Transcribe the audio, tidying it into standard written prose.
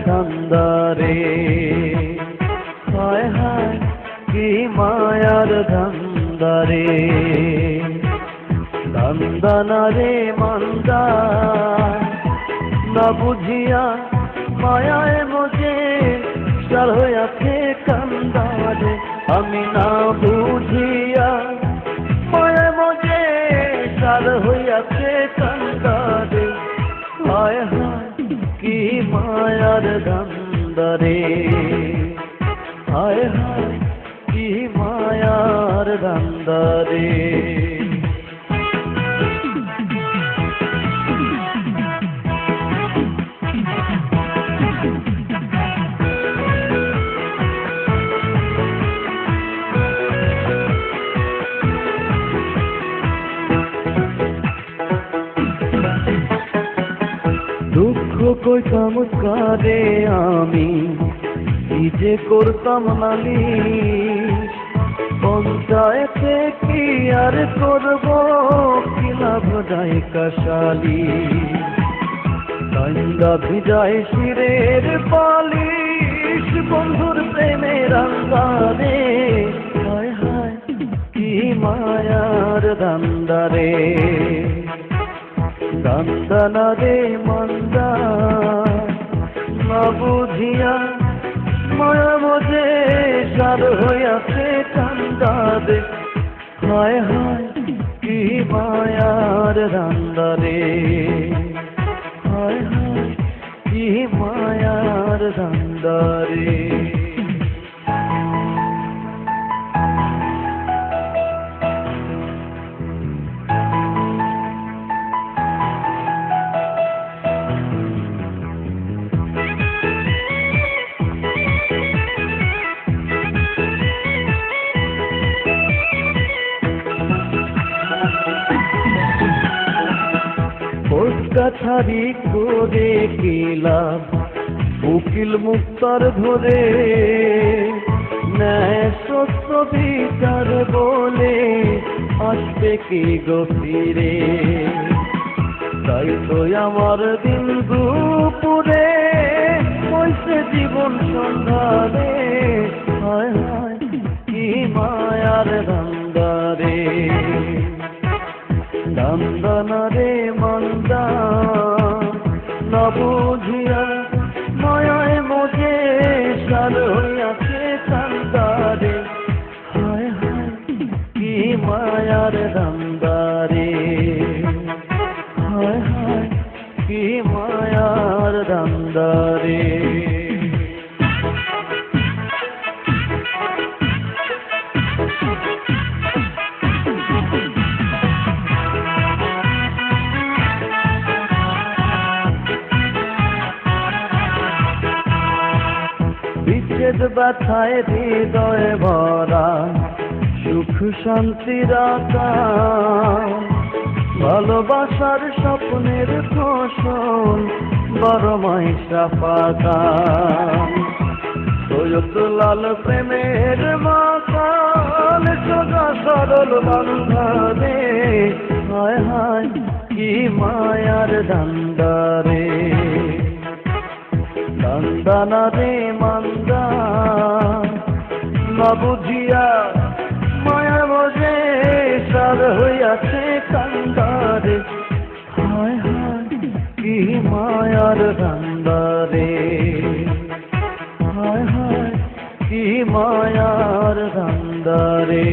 ধান্দারে, হায় হায় কি মায়ার ধান্দারে। ধান্দা না রে মান্দা, না বুঝিয়া মায়ায় মজে সার হইয়াছে কান্দারে। আমি না বুঝিয়া মায়ায় মজে সার হইয়াছে কান্দারে, হায় হায় কি মায়ার ধান্দারে, হায় হায় কি মায়ার ধান্দারে। দুঃখ কইতাম কারে আমি, কি যে করতাম নালিশ। পঞ্চায়েতে কি আর করব, কি লাভ নাই কাশালি। কান্দা ভিজায় শিরের পালিশ, বন্ধুর প্রেমের আন্দারে, হায় হায় কি মায়ার ধান্দারে। ধান্দা না রে মান্দা, না বুঝিয়া মায়া মজে সার হইয়াছে কান্দারে, হায় হায় কি মায়ার ধান্দারে, হায় হায় কি মায়ার ধান্দারে। কাছারি করে কি লাভ, উকিল মুক্তার ধরে ন্যায় সত্য বিচার বলে আসবে কি গভীরে। তাই তো আমার দিন দুপুরে হইছে জীবন সন্ধ্যারে, হায় হায় কি মায়ার ধান্দারে। ধান্দা না রে মান্দা, না বুঝিয়া মায়ায় মজে সার হইয়াছে কান্দারে, হায় হায় কি মায়ার ধান্দারে, হায় হায় কি মায়ার ধান্দারে। বিচ্ছেদ ব্যথায় হৃদয় ভরা, সুখ শান্তির আকাশ, ভালোবাসার স্বপ্নের ফসল বড় মাইশা পাকা। সৈয়দ লাল প্রেমের মাতাল, সোজা সরল বান্ধারে, হায় হায় কি মায়ার ধান্দারে। ধান্দা না রে মান্দা, না বুঝিয়া মায়া মজে সার হইয়াছে কান্দারে, হায় হায় কি মায়ার ধান্দারে, হায় হায় কি মায়ার ধান্দারে।